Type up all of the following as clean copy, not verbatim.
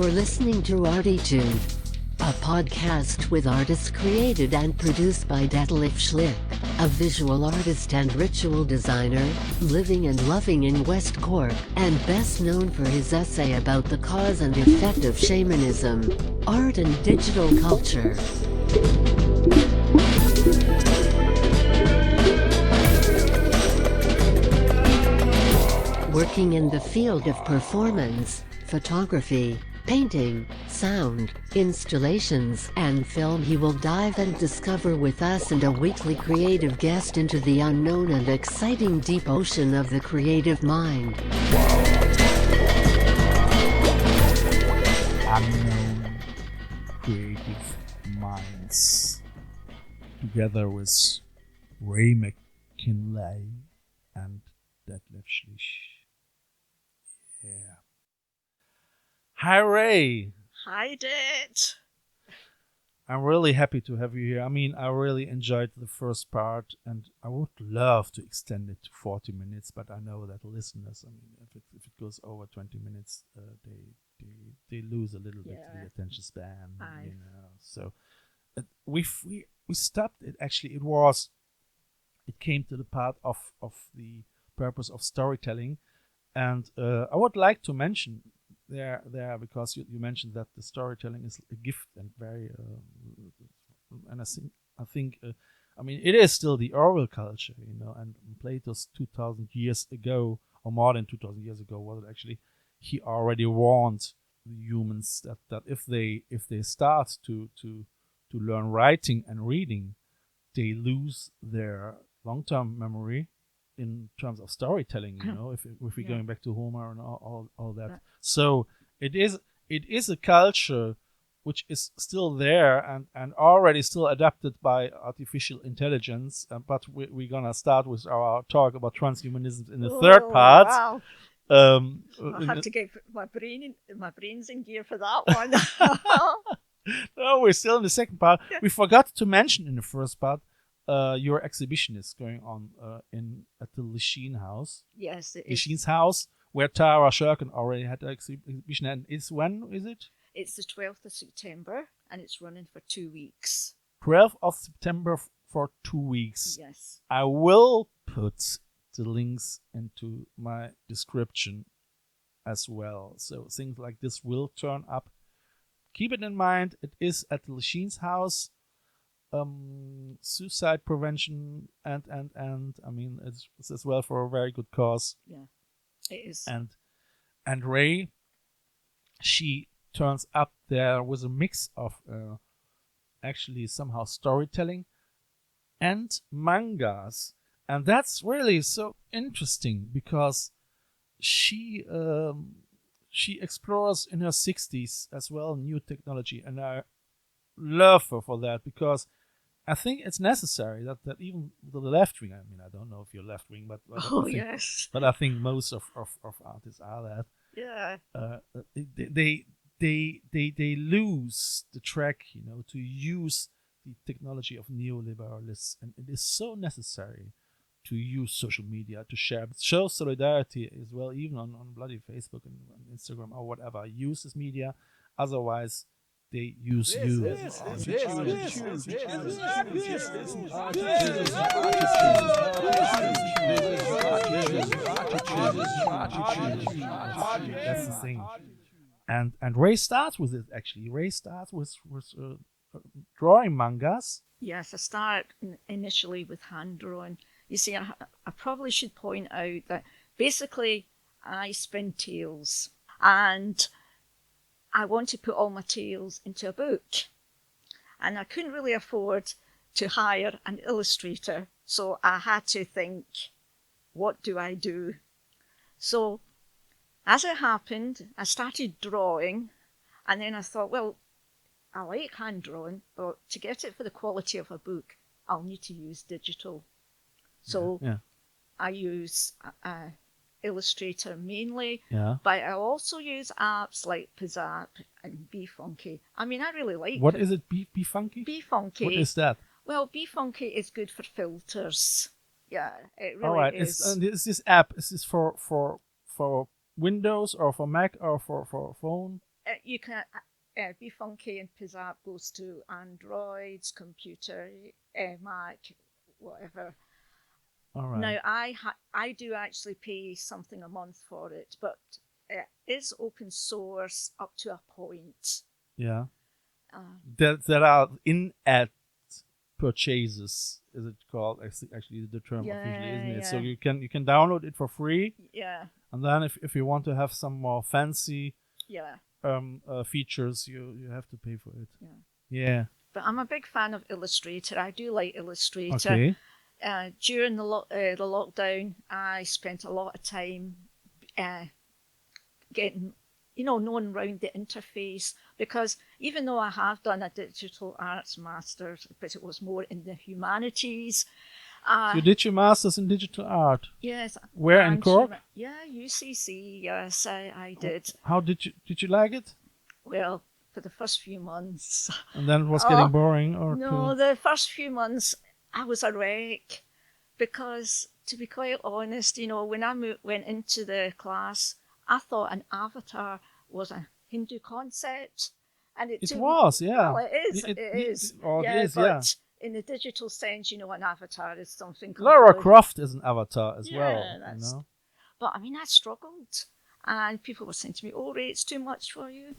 You're listening to ArTEEtude, a podcast with artists created and produced by Detlef Schlich, a visual artist and ritual designer, living and loving in West Cork, and best known for his essay about the cause and effect of shamanism, art and digital culture. Working in the field of performance, photography, painting, sound, installations, and film, he will dive and discover with us and a weekly creative guest into the unknown and exciting deep ocean of the creative mind. Unknown creative minds, together with Rae McKinlay and Detlef Schlich. Yeah. Hi, Rae. Hi, Det. I'm really happy to have you here. I mean, I really enjoyed the first part, and I would love to extend it to 40 minutes, but I know that listeners, I mean, if it goes over 20 minutes, they lose a little bit the attention span, you know. So we stopped it. Actually, it came to the part of the purpose of storytelling, and I would like to mention there because you mentioned that the storytelling is a gift and very and I think I mean, it is still the oral culture, you know, and Plato's 2,000 years ago, or more than 2,000 years ago, was it actually, he already warned the humans that if they start to learn writing and reading, they lose their long-term memory in terms of storytelling, you know, if we're going back to Homer and all that. Right. So it is a culture which is still there and already still adapted by artificial intelligence. But we're gonna start with our talk about transhumanism in the third part. Wow. I have to get my brains in gear for that one. No, we're still in the second part. We forgot to mention in the first part. Your exhibition is going on at the Illich house. Yes, it is. Illich's house, where Tara Shurkin already had an exhibition. And when is it? It's the 12th of September, and it's running for 2 weeks. 12th of September for 2 weeks. Yes. I will put the links into my description as well. So things like this will turn up. Keep it in mind. It is at the Illich's house. Suicide prevention and I mean it's as well for a very good cause. Yeah, it is. And Rae, she turns up there with a mix of actually somehow storytelling and mangas, and that's really so interesting because she explores in her 60s as well new technology, and I love her for that because I think it's necessary that even the left wing, I mean, I don't know if you're left wing, but yes, but I think most of artists are that. Yeah. They lose the track, you know, to use the technology of neoliberalists, and it is so necessary to use social media to show solidarity as well, even on bloody Facebook and on Instagram or whatever. Use this media, otherwise they use you. That's the thing. And Rae starts with it, actually. Rae starts with drawing mangas. Yes, I start initially with hand drawing. You see, I probably should point out that basically I spin tales, and I want to put all my tales into a book, and I couldn't really afford to hire an illustrator, so I had to think, what do I do? So as it happened, I started drawing, and then I thought, well, I like hand drawing, but to get it for the quality of a book, I'll need to use digital. So I use Illustrator mainly, but I also use apps like Pizzap and BeFunky. I mean, I really like What is it, BeFunky? BeFunky. What is that? Well, BeFunky is good for filters. Yeah, it really All right. is. Is this app, is this for Windows or for Mac or for phone? you can Be Funky and Pizzap goes to Androids, computer, Mac, whatever. All right. Now I do actually pay something a month for it, but it is open source up to a point. Yeah. Uh, There are in-app purchases, is it called? Actually, the term officially, isn't it? So you can download it for free, yeah, and then if you want to have some more fancy yeah, features, you have to pay for it. yeah. Yeah. But I'm a big fan of Illustrator. I do like Illustrator. Okay. During the lockdown, I spent a lot of time getting, knowing around the interface, because even though I have done a digital arts master's, but it was more in the humanities. You did your masters in digital art. Yes. Where, in Cork? Yeah, UCC. Yes, I did. How did you like it? Well, for the first few months. And then it was getting boring, or no, the first few months I was a wreck, because to be quite honest, when I went into the class, I thought an avatar was a Hindu concept, and it was, yeah. Well, it is. It is. Or yeah, it is, but yeah. in the digital sense, an avatar is something. Lara Croft is an avatar as well. But I mean, I struggled, and people were saying to me, "Oh, Ray, it's too much for you."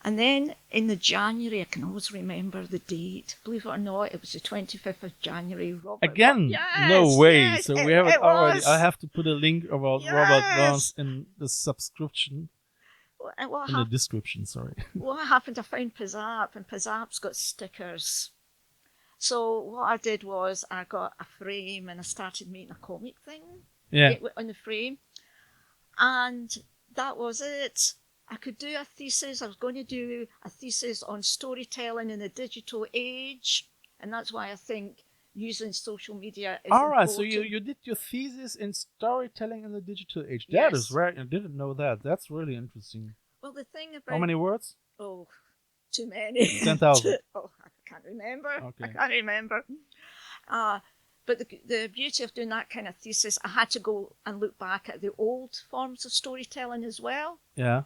And then in the January, I can always remember the date. Believe it or not, it was the 25th of January. Robert Again? Yes, No way. Yes, so we have it already. was. I have to put a link about Robert Burns in the subscription. In the description, sorry. What happened, I found Pizzap, and Pizzap's got stickers. So what I did was I got a frame and I started making a comic thing on the frame. And that was it. I could do a thesis. I was going to do a thesis on storytelling in the digital age. And that's why I think using social media is all right, important. so you did your thesis in storytelling in the digital age. Yes. That is right. I didn't know that. That's really interesting. Well, the thing about... How many words? Oh, too many. 10,000. Oh, I can't remember. Okay. I can't remember. But the beauty of doing that kind of thesis, I had to go and look back at the old forms of storytelling as well. Yeah.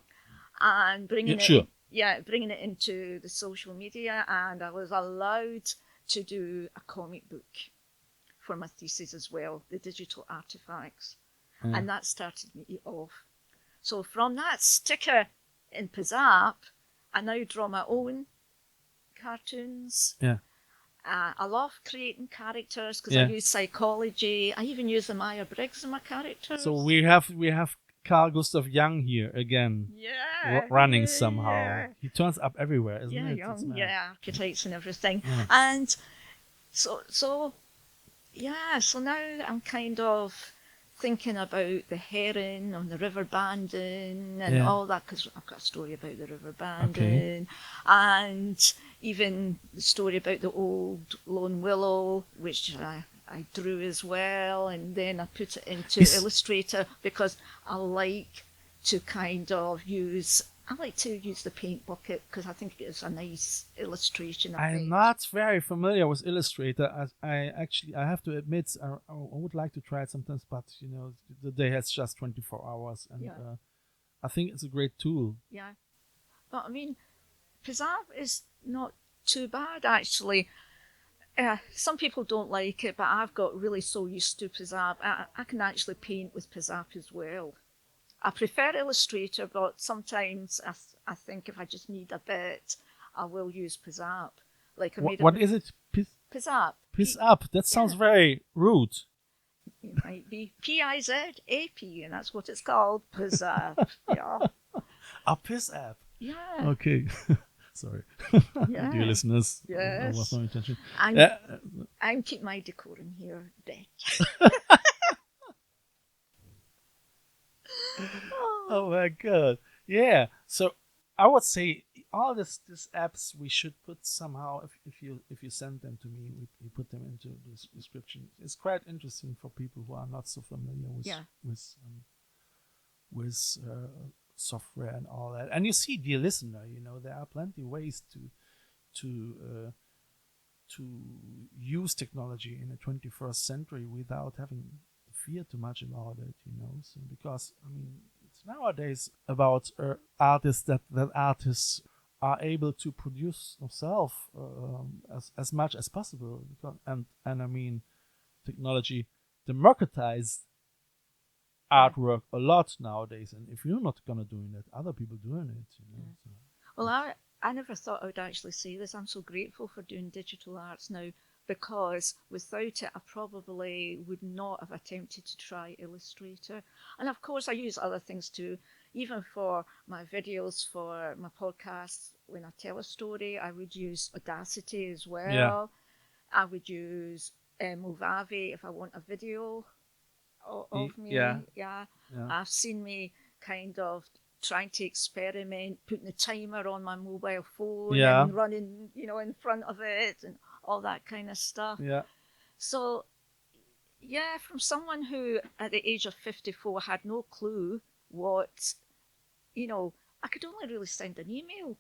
And bringing it into the social media, and I was allowed to do a comic book for my thesis as well, the digital artifacts, and that started me off. So from that sticker in Pizzap, I now draw my own cartoons. Yeah. I love creating characters because I use psychology. I even use the Myers-Briggs in my characters. So we have Carl Gustav Jung here again. Yeah. Running somehow. Yeah. He turns up everywhere, isn't it? Young, archetypes and everything. Yeah. And so now I'm kind of thinking about the heron on the river banding and all that, because I've got a story about the river banding, and even the story about the old lone willow, which I drew as well, and then I put it into Illustrator because I like to use the paint bucket because I think it's a nice illustration. I'm not very familiar with Illustrator. I have to admit, I would like to try it sometimes, but the day has just 24 hours, and I think it's a great tool. Yeah, but I mean, Pizzap is not too bad actually. Some people don't like it, but I've got really so used to Pizzap. I can actually paint with Pizzap as well. I prefer Illustrator, but sometimes I think if I just need a bit, I will use Pizzap. Like what is it? Pizzap. Pizzap. That sounds very rude. It might be P-I-Z-A-P, and that's what it's called, Pizzap. Yeah. A Pizzap. Yeah. Okay. Sorry. Dear listeners. Yes. That was my intention. I'm keeping my decorum here, Bet. Oh my god. Yeah. So I would say all these apps we should put somehow, if you send them to me, we put them into the description. It's quite interesting for people who are not so familiar with software and all that. And you see, dear listener, there are plenty of ways to use technology in the 21st century without having to fear too much about it, So because it's nowadays about artists that artists are able to produce themselves as much as possible, and I mean, technology democratized artwork a lot nowadays, and if you're not gonna doing it, other people doing it, you know. So Well, I never thought I would actually say this. I'm so grateful for doing digital arts now, because without it, I probably would not have attempted to try Illustrator. And of course, I use other things too. Even for my videos, for my podcasts, when I tell a story, I would use Audacity as well. Yeah. I would use Movavi if I want a video of me. Yeah. Yeah. Yeah. I've seen me kind of trying to experiment, putting the timer on my mobile phone Yeah. and running, in front of it and all that kind of stuff. Yeah. So, yeah, from someone who at the age of 54 had no clue what, I could only really send an email.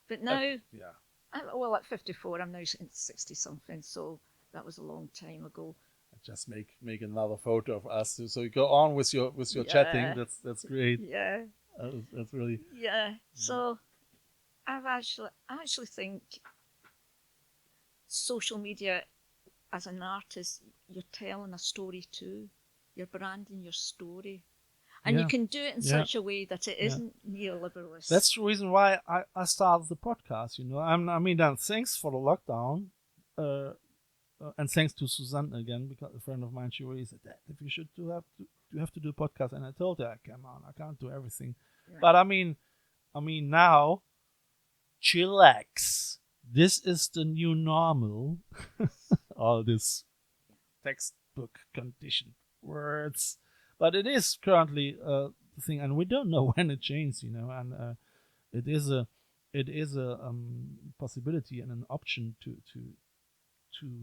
But now, Yeah. at 54, I'm now 60 something, so that was a long time ago. Just make another photo of us. So you go on with your chatting. That's great. Yeah. That's really. Yeah. So I actually think social media, as an artist, you're telling a story too. You're branding your story. And you can do it in such a way that it isn't neoliberalist. That's the reason why I started the podcast. And thanks for the lockdown, and thanks to Suzanne again, because a friend of mine, she really said that if you have to do a podcast, and I told her, come on, I can't do everything. Yeah. But I mean now, chillax. This is the new normal. All this textbook conditioned words. But it is currently the thing, and we don't know when it changes, and it is a possibility and an option to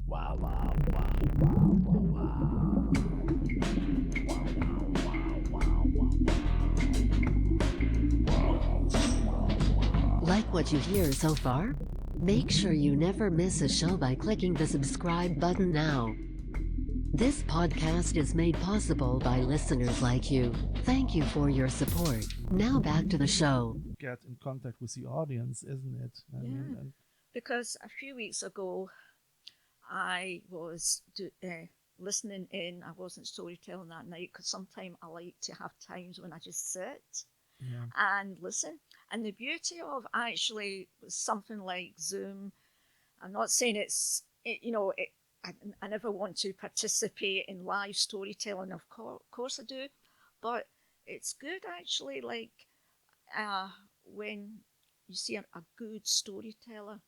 wow. Like what you hear so far? Make sure you never miss a show by clicking the subscribe button now. This podcast is made possible by listeners like you. Thank you for your support. Now back to the show. Get in contact with the audience, isn't it? Because a few weeks ago, I was listening in. I wasn't storytelling that night because sometimes I like to have times when I just sit and listen. And the beauty of actually something like Zoom, I'm not saying I never want to participate in live storytelling. Of course I do, but it's good actually. Like when you see a good storyteller,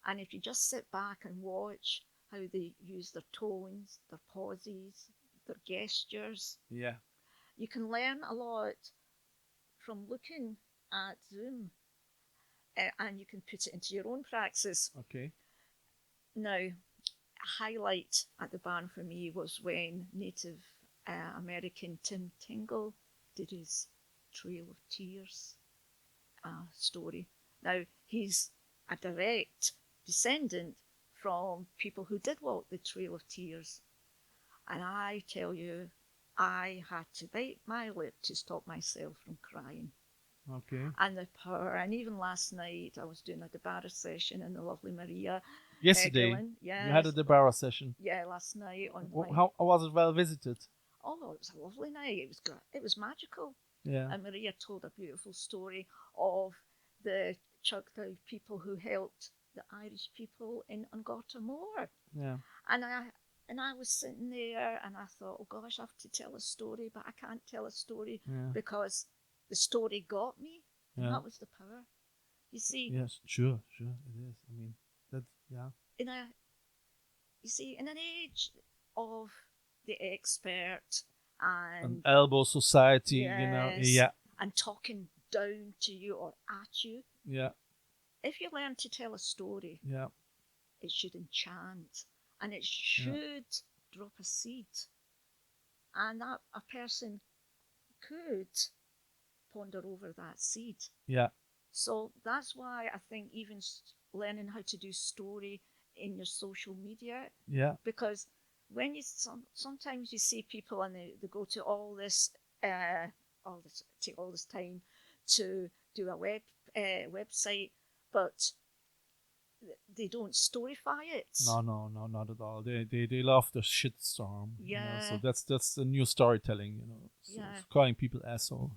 and if you just sit back and watch how they use their tones, their pauses, their gestures, you can learn a lot from looking at Zoom, and you can put it into your own practice. Okay. Now, a highlight at the barn for me was when Native American Tim Tingle did his Trail of Tears story. Now, he's a direct descendant from people who did walk the Trail of Tears. And I tell you, I had to bite my lip to stop myself from crying. Okay. And the power, and even last night I was doing a Debara session in the lovely Maria. Yesterday, yes. You had a Debara session. Yeah, last night. How was it well visited? Oh, it was a lovely night. It was good. It was magical. Yeah. And Maria told a beautiful story of the Choctaw people who helped the Irish people in Angorta Moor. Yeah. And I was sitting there and I thought, oh gosh, I have to tell a story, but I can't tell a story because the story got me. And that was the power. You see. Yes, sure, it is. I mean, in an age of the expert and elbow society, and talking down to you or at you. Yeah. If you learn to tell a story, it should enchant and it should drop a seed, and that a person could ponder over that seed. Yeah. So that's why I think even learning how to do story in your social media. Yeah. Because when you sometimes you see people and they go to all this take all this time to do a website, but they don't storify it. No, not at all. They love the shitstorm. Yeah. So that's the new storytelling. So calling people asshole.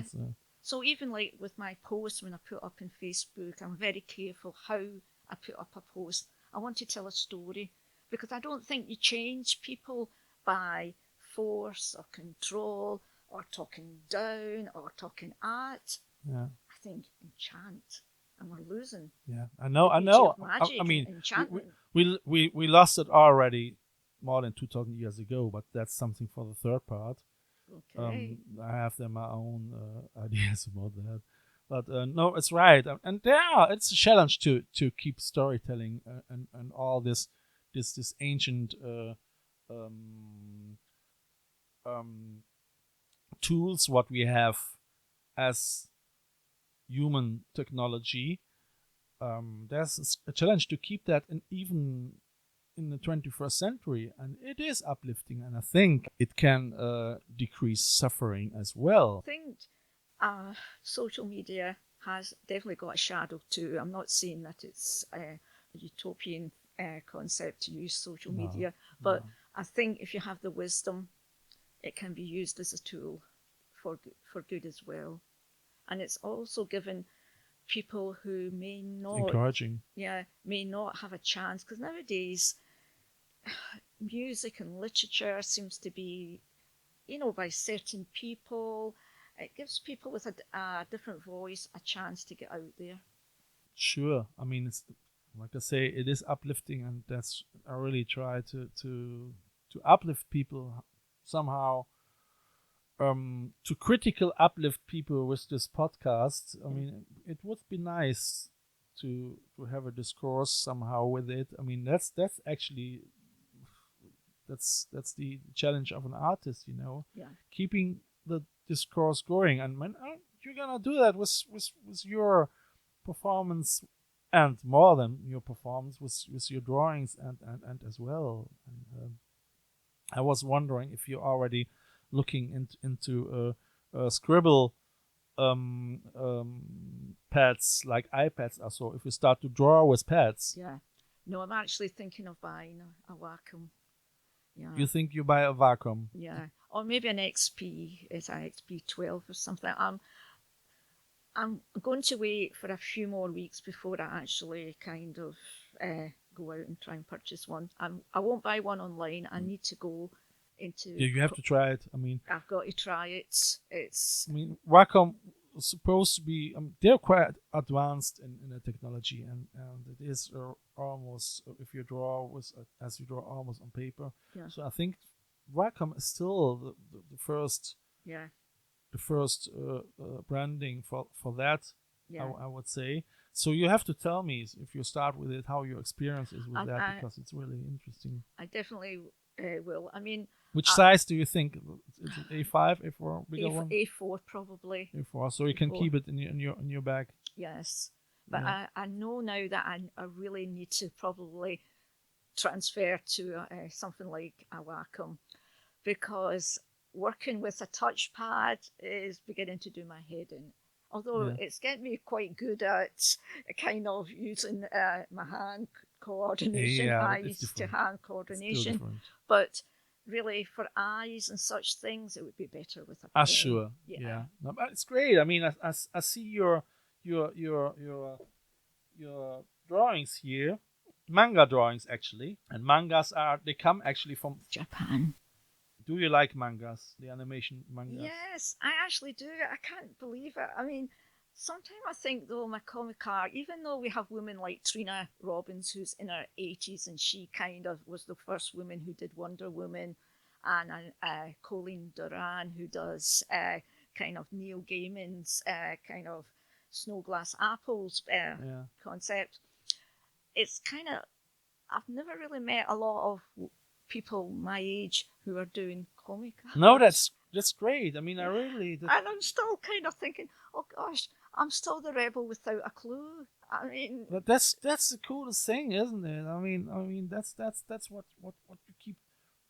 So So even like with my posts, when I put up in Facebook, I'm very careful how I put up a post. I want to tell a story, because I don't think you change people by force or control or talking down or talking at. Yeah. I think enchant, and we're losing. Yeah, I know. Magic, I mean, enchantment. we lost it already more than 2,000 years ago, but that's something for the third part. Okay. I have then my own ideas about that, but no, it's right, and it's a challenge to keep storytelling and all this ancient tools what we have as human technology. There's a challenge to keep that, and even in the 21st century, and it is uplifting, and I think it can decrease suffering as well. I think social media has definitely got a shadow too. I'm not saying that it's a utopian concept to use social media, but I think if you have the wisdom, it can be used as a tool for good as well. And it's also given people who may not encouraging. May not have a chance, because nowadays music and literature seems to be, by certain people. It gives people with a different voice a chance to get out there. Sure. I mean, it's like I say, it is uplifting, and I really try to uplift people somehow. To critical uplift people with this podcast. I mean, it would be nice to have a discourse somehow with it. I mean, that's actually that's the challenge of an artist, keeping the discourse going. And when you're gonna do that with your performance, and more than your performance, with your drawings and as well. And I was wondering if you're already looking into scribble pads like iPads or so, if you start to draw with pads. Yeah. No, I'm actually thinking of buying a Wacom. Yeah. You think you buy a Wacom? Yeah. Or maybe an XP. It's an XP 12 or something. I'm going to wait for a few more weeks before I actually kind of go out and try and purchase one. I won't buy one online. I need to go into... Yeah, you have to try it. I mean, I've got to try it. I mean, Wacom is supposed to be... they're quite advanced in the technology, and it is almost, if you draw as you draw almost on paper. Yeah. So I think Wacom is still the first... Yeah. The first branding for that, Yeah. I would say. So you have to tell me, if you start with it, how your experience is with that, because it's really interesting. I definitely will. I mean, which size do you think? Is it A5, A4, bigger one? A4 probably. A4, so you can keep it in your bag. Yes, but yeah. I know now that I really need to probably transfer to something like a Wacom, because working with a touchpad is beginning to do my head in. Although it's getting me quite good at kind of using my hand coordination, eyes to hand coordination. But really, for eyes and such things, it would be better with a pen. Sure. Yeah. No, but it's great. I mean, I see your drawings here, manga drawings actually, and mangas they come actually from Japan. Do you like mangas, the animation mangas? Yes, I actually do. I can't believe it. I mean, sometimes I think, though, my comic art, even though we have women like Trina Robbins, who's in her 80s, and she kind of was the first woman who did Wonder Woman, and Colleen Doran, who does kind of Neil Gaiman's kind of Snow Glass Apples concept. It's kind of, I've never really met a lot of people my age who are doing comic art. No, that's great. I mean, I really... And I'm still kind of thinking, oh gosh, I'm still the rebel without a clue. I mean... But that's the coolest thing, isn't it? I mean, that's what you keep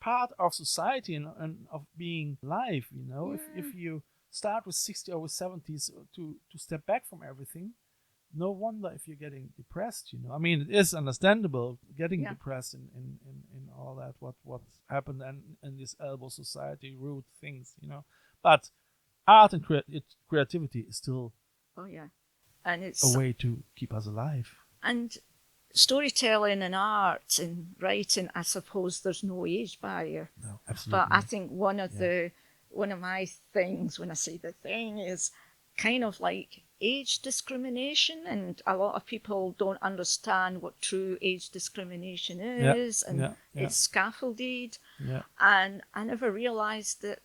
part of society and of being live, Yeah. If you start with 60 or with 70s to step back from everything, no wonder if you're getting depressed, you know. I mean, it is understandable getting depressed in all that, what happened in this elbow society, rude things, you know. But art and creativity is still and it's a way to keep us alive. And storytelling and art and writing, I suppose there's no age barrier. No, absolutely. But I think one of my things, when I say the thing, is kind of like age discrimination, and a lot of people don't understand what true age discrimination is, and it's scaffolded. Yeah. And I never realized it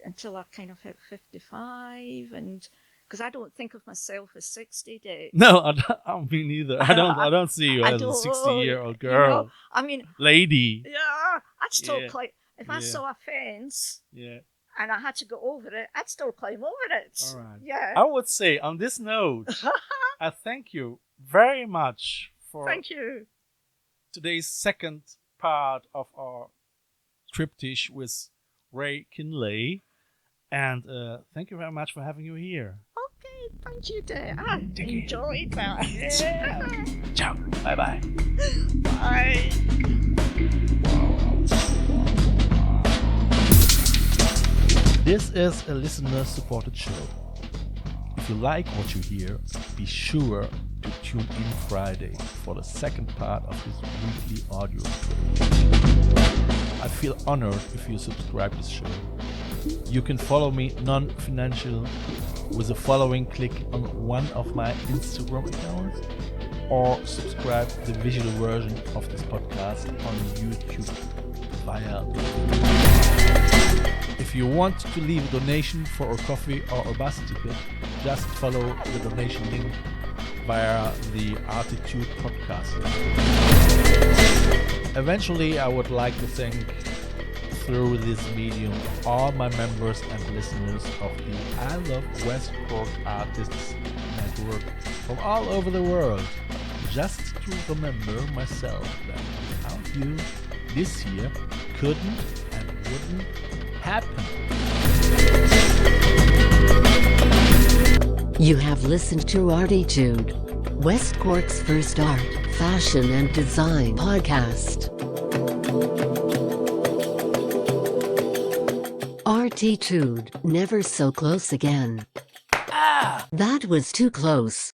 until I kind of hit 55, and because I don't think of myself as 60 days. No, I mean neither. I don't see you as a 60-year-old girl. You know, I mean, lady. Yeah, I'd still climb. If I saw a fence, and I had to go over it, I'd still climb over it. All right. Yeah. I would say on this note, I thank you very much for today's second part of our triptych with Rae McKinlay, and thank you very much for having you here. Okay, thank you, dear. I enjoyed that. Yeah. Ciao. Bye-bye. Bye. This is a listener-supported show. If you like what you hear, be sure to tune in Friday for the second part of this weekly audio trip. I feel honored if you subscribe to this show. You can follow me non-financial with the following click on one of my Instagram accounts, or subscribe to the visual version of this podcast on YouTube via. If you want to leave a donation for a coffee or a bus ticket, just follow the donation link via the ArTEEtude podcast. Eventually, I would like to thank, through this medium, all my members and listeners of the I Love West Cork Artists Network from all over the world. Just to remember myself that without you, this year couldn't and wouldn't happen. You have listened to ArTEEtude, West Cork's first art, fashion and design podcast. ArTEEtude, never so close again. That was too close.